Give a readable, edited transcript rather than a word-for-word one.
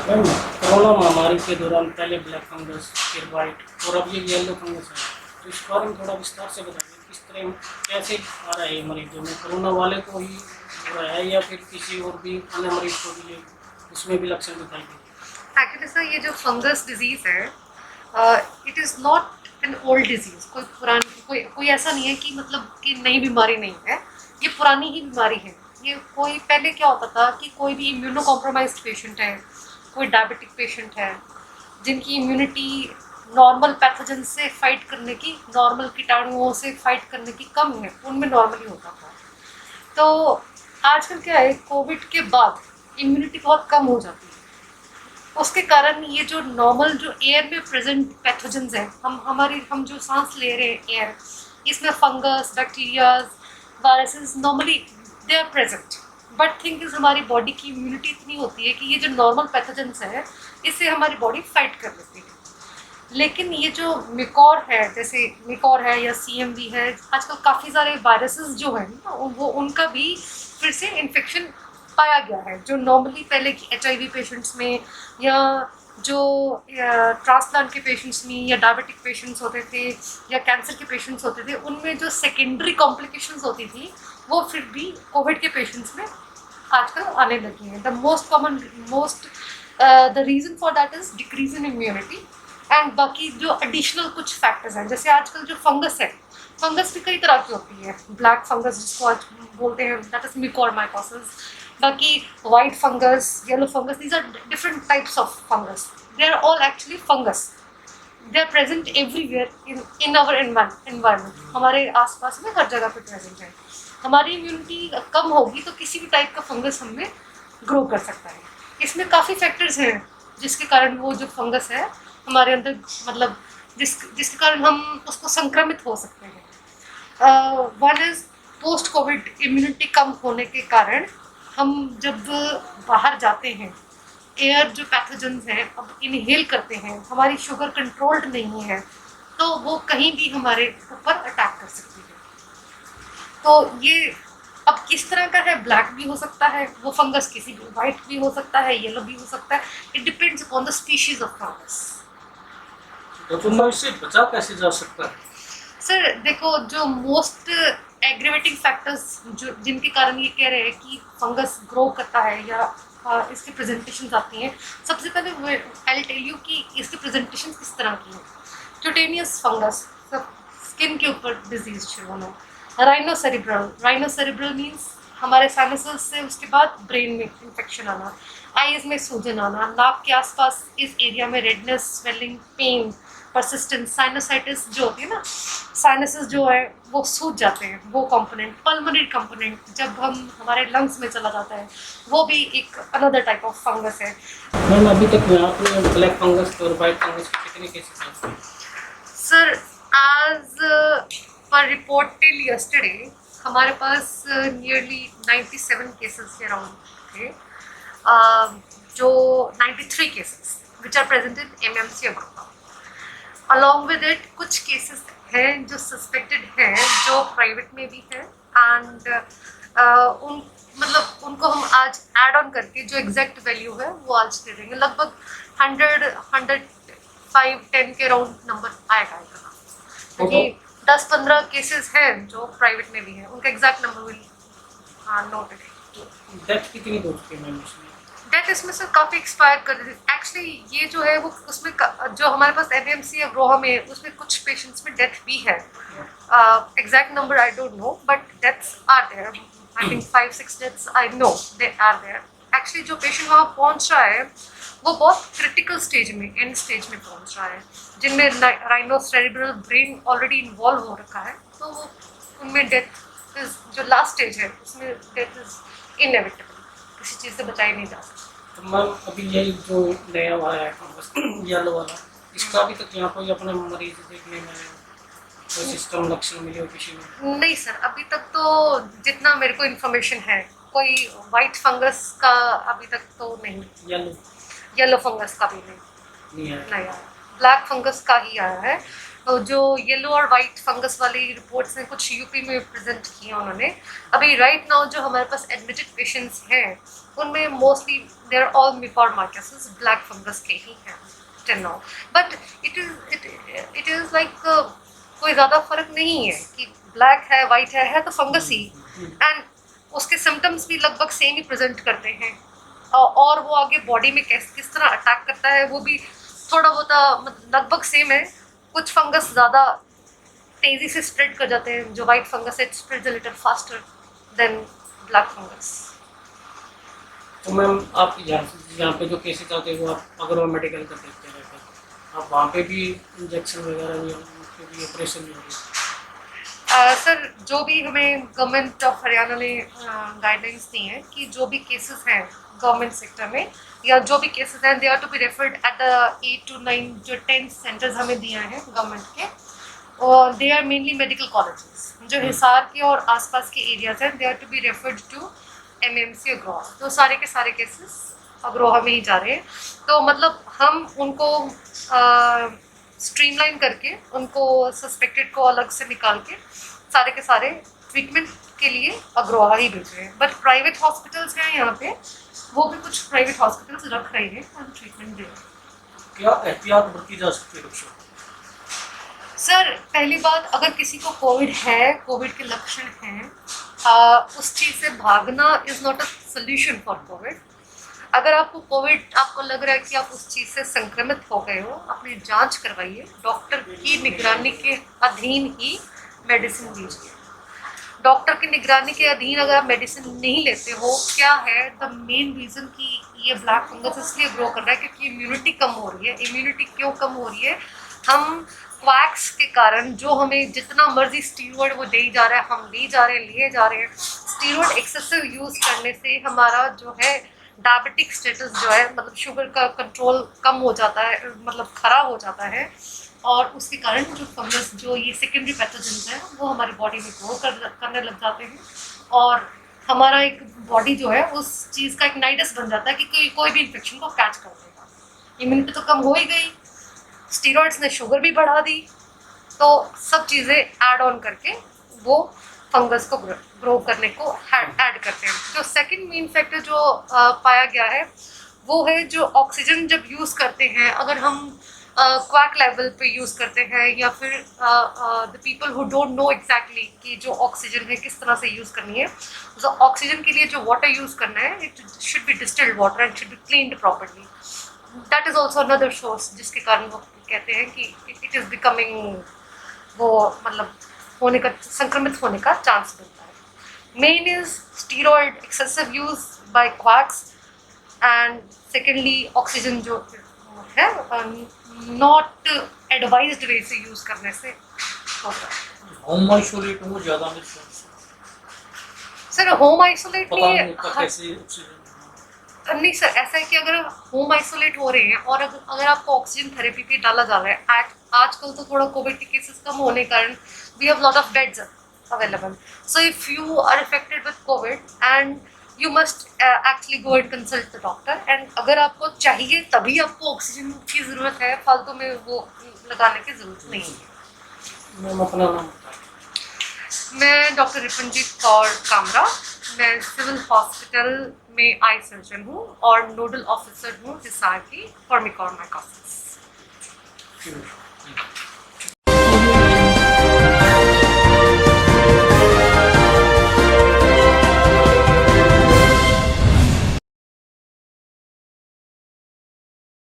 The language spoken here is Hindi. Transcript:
मैम, कोरोना महामारी के दौरान पहले ब्लैक फंगस, फिर वाइट और अब ये येलो फंगस है। तो इस बारे में थोड़ा विस्तार से बताइए, किस तरह कैसे आ रहा है ये मरीजों में? कोरोना वाले को ही हो रहा है या फिर किसी और भी अन्य मरीज को भी उसमें भी लक्षण दिखाई देंगे? एक्चुअली सर, ये जो फंगस डिजीज है, it is not an old disease. कोई पुरानी कोई ऐसा नहीं है कि मतलब कि नई बीमारी नहीं है, ये पुरानी ही बीमारी है। ये कोई पहले क्या होता था कि कोई भी इम्यूनो कॉम्प्रोमाइज्ड पेशेंट है, कोई डायबिटिक पेशेंट है, जिनकी इम्यूनिटी नॉर्मल पैथोजन से फाइट करने की, नॉर्मल कीटाणुओं से फाइट करने की कम है, उनमें नॉर्मली होता था। तो आजकल क्या है, कोविड के बाद इम्यूनिटी बहुत कम हो जाती है। उसके कारण ये जो नॉर्मल जो एयर में प्रेजेंट पैथोजेंस हैं, हम जो सांस ले रहे हैं एयर, इसमें fungus, bacteria, viruses normally they are present. But thing is, हमारी बॉडी की इम्यूनिटी इतनी होती है कि ये जो नॉर्मल पैथोजेंस है, इससे हमारी बॉडी फाइट कर लेती है। लेकिन ये जो मिकॉर है, जैसे मिकॉर है या सीएमवी है, आजकल काफ़ी सारे वायरसेस जो हैं ना, वो उनका भी फिर से इन्फेक्शन पाया गया है। जो नॉर्मली पहले की एचआईवी पेशेंट्स में या जो ट्रांसप्लांट के पेशेंट्स में या डायबिटिक पेशेंट्स होते थे या कैंसर के पेशेंट्स होते थे, उनमें जो सेकेंडरी कॉम्प्लिकेशंस होती थी, वो फिर भी कोविड के पेशेंट्स में आजकल आने लगी हैं। The reason for that is decrease in immunity. And बाकी जो एडिशनल कुछ फैक्टर्स हैं, जैसे आजकल जो फंगस है, फंगस भी कई तरह की होती है। ब्लैक फंगस जिसको आज बोलते हैं, दैट इज मिकोरमाइकोसिस। बाकी white fungus, yellow fungus, these are different types of fungus. They are all actually fungus. They are present everywhere in our environment. हमारे आसपास में हर जगह पे प्रेजेंट है। हमारी इम्यूनिटी कम होगी तो किसी भी टाइप का फंगस हमें ग्रो कर सकता है। इसमें काफ़ी फैक्टर्स हैं जिसके कारण वो जो फंगस है हमारे अंदर, मतलब जिसके कारण हम उसको संक्रमित हो सकते हैं। One is post covid immunity कम होने के कारण हम जब बाहर जाते हैं, एयर जो पैथोजेंस हैं अब इनहेल करते हैं, हमारी शुगर कंट्रोल्ड नहीं है, तो वो कहीं भी हमारे ऊपर अटैक कर सकती है। तो ये अब किस तरह का है, ब्लैक भी हो सकता है वो फंगस, किसी भी वाइट भी हो सकता है, येलो भी हो सकता है। It depends upon the species of fungus. तो इससे बचा कैसे जा सकता है? सर देखो, जो मोस्ट एग्रीवेटिंग फैक्टर्स जो जिनके कारण ये कह रहे हैं कि फंगस ग्रो करता है या इसकी प्रेजेंटेशन आती हैं, सबसे पहले आई टेल यू कि इसकी प्रेजेंटेशन किस तरह की है। क्यूटेनियस फंगस, स्किन के ऊपर डिजीज शुरू होना। राइनोसेरिब्रल मीन्स हमारे साइनसेस से उसके बाद ब्रेन में इन्फेक्शन आना, आईज में सूजन आना, नाक के आसपास इस एरिया में redness, swelling, pain, persistence. Sinusitis जो होती है ना, साइनसेस जो है वो सूज जाते हैं, वो कंपोनेंट। पल्मोनरी कंपोनेंट जब हम हमारे लंग्स में चला जाता है, वो भी एक अनदर टाइप ऑफ फंगस है। मैम, अभी तक में आपने ब्लैक फंगस और वाइट फंगस के कितने केसेस हैं? सर, आज पर रिपोर्ट टिल यस्टरडे हमारे पास नियरली 97 केसेस के अराउंड थे। जो 93 cases which are presented MMC Amroha. Along with it कुछ केसेस हैं जो सस्पेक्टेड हैं, जो प्राइवेट में भी है। एंड उन मतलब उनको हम आज ऐड ऑन करके जो एग्जैक्ट वैल्यू है वो आज दे देंगे। लगभग 105-10 के अराउंड नंबर आएगा। क्योंकि 10-15 केसेस हैं जो प्राइवेट में भी हैं, उनका exact number will note it. Death कितनी हो चुकी है मैम इसमें? डेथ इसमें से काफ़ी एक्सपायर कर रही थी। एक्चुअली ये जो है वो उसमें जो हमारे पास एमएमसी अमरोहा में है, उसमें कुछ पेशेंट्स में डेथ भी है। Exact number I don't know, but deaths are there. I think 5-6 deaths I know they are there. Actually जो पेशेंट वहाँ पहुँच रहा है वो बहुत क्रिटिकल स्टेज में, एंड स्टेज में पहुँच रहा है, जिनमें राइनोसेरिब्रल ब्रेन ऑलरेडी इन्वॉल्व हो रखा है। तो वो उनमें डेथ इज जो लास्ट स्टेज है, उसमें डेथ इज इनएविटेबल, किसी चीज़ से बचाई नहीं जा सकती। तो मैम, अभी यही जो नया वाला है फंगस येलो वाला, इसका अभी तक यहाँ कोई अपने मरीज देखने में कोई सिस्टम लक्षण मिले हो किसी में? नहीं सर, अभी तक तो जितना मेरे को इन्फॉर्मेशन है, कोई वाइट फंगस का अभी तक तो नहीं। येलो फंगस का भी नहीं आया। ब्लैक फंगस का ही आया है। तो जो येलो और वाइट फंगस वाली रिपोर्ट्स हैं, कुछ यूपी में प्रेजेंट की हैं उन्होंने। अभी राइट नाउ जो हमारे पास एडमिटेड पेशेंट्स हैं उनमें मोस्टली देर ऑल म्यूकोरमाइकोसिस ब्लैक फंगस के ही हैं till now, but it is like कोई ज़्यादा फर्क नहीं है कि ब्लैक है वाइट है तो फंगस ही, एंड उसके सिम्टम्स भी लगभग सेम ही प्रेजेंट करते हैं, और वो आगे बॉडी में किस तरह अटैक करता है वो भी थोड़ा बहुत लगभग सेम है। कुछ फंगस ज़्यादा तेज़ी से स्प्रेड कर जाते हैं, जो वाइट फंगस है spread a little faster than black fungus. तो मैम आप यहाँ पे जो केसेस आते हैं वो आप अगर वो मेडिकल का देखते रहते हैं, आप वहाँ पे भी इंजेक्शन वगैरह भी उनके भी ऑपरेशन भी होगी? सर जो भी हमें गवर्नमेंट ऑफ हरियाणा ने गाइडलाइंस दी हैं कि जो भी केसेस हैं गवर्नमेंट सेक्टर में या जो भी केसेस हैं they are to be referred at the 8 to 9 जो 10 सेंटर्स हमें दिए हैं गवर्नमेंट के, और they are mainly medical colleges जो हिसार के और आसपास के एरियाज हैं, they are to be referred to MMC Agroha. तो सारे के सारे केसेस अग्रोहा में ही जा रहे हैं, तो मतलब हम उनको स्ट्रीमलाइन करके उनको सस्पेक्टेड को अलग से निकाल के सारे के सारे ट्रीटमेंट के लिए अग्रोहा ही भेज रहे हैं। बट प्राइवेट हॉस्पिटल्स हैं यहाँ पे, वो भी कुछ प्राइवेट हॉस्पिटल्स रख रहे हैं और ट्रीटमेंट दे रहे हैं। क्या एहतियात बरती जा सकती है डॉक्टर? सर पहली बात, अगर किसी को कोविड है, कोविड के लक्षण हैं, उस चीज़ से भागना is not a solution for Covid. अगर आपको कोविड आपको लग रहा है कि आप उस चीज़ से संक्रमित हो गए हो, अपनी जांच करवाइए, डॉक्टर की निगरानी के अधीन ही मेडिसिन लीजिए। डॉक्टर की निगरानी के अधीन अगर आप मेडिसिन नहीं लेते हो, क्या है द मेन रीज़न कि ये ब्लैक फंगस इसलिए ग्रो कर रहा है क्योंकि इम्यूनिटी कम हो रही है। इम्यूनिटी क्यों कम हो रही है? हम क्वैक्स के कारण जो हमें जितना मर्जी स्टीरॉयड वो दे जा रहा है, हम लिए जा रहे हैं। स्टीरॉयड एक्सेसिव यूज़ करने से हमारा जो है डायबिटिक स्टेटस जो है, मतलब शुगर का कंट्रोल कम हो जाता है, मतलब ख़राब हो जाता है, और उसके कारण जो फंगस जो ये सेकेंडरी पैथोजेंस हैं वो हमारी बॉडी में ग्रो करने लग जाते हैं, और हमारा एक बॉडी जो है उस चीज़ का एक नाइडस बन जाता है कि कोई भी इन्फेक्शन को कैच कर देगा। इम्यूनिटी तो कम हो ही गई, स्टीरॉयड्स ने शुगर भी बढ़ा दी, तो सब चीज़ें ऐड ऑन करके वो फंगस को ग्रो करने को ऐड करते हैं। जो सेकंड मेन फैक्टर जो पाया गया है वो है जो ऑक्सीजन जब यूज़ करते हैं, अगर हम क्वैक लेवल पे यूज़ करते हैं या फिर the people who don't know exactly कि जो ऑक्सीजन है किस तरह से यूज़ करनी है, तो ऑक्सीजन के लिए जो वाटर यूज़ करना है it should be distilled water and should be cleaned properly. That is also another source जिसके कारण वो कहते हैं कि इट इज़ बिकमिंग वो मतलब होने का संक्रमित होने का चांस मिलता है। Main is steroid excessive use by quacks, and secondly oxygen जो है नॉट एडवाइज्ड वे से यूज करने से होता है। होम आइसोलेट हो ज़्यादा में सर होम आइसोलेट नहीं सर, ऐसा है कि अगर होम आइसोलेट हो रहे हैं और अगर आपको ऑक्सीजन थेरेपी पे डाला जा रहा है, आजकल तो थोड़ा कोविड के केसेस कम होने के कारण we have lot of beds available, so if you are affected with covid and you must actually go and consult the doctor, and अगर आपको चाहिए तभी आपको ऑक्सीजन की ज़रूरत है, फालतू में वो लगाने की ज़रूरत नहीं है। मैम अपना नाम? मैं डॉक्टर रिपनजीत कौर कामरा, मैं सिविल हॉस्पिटल में आई सर्जन हूँ और नोडल ऑफिसर हूँ हिसार की फॉर म्यूकोरमाइकोसिस।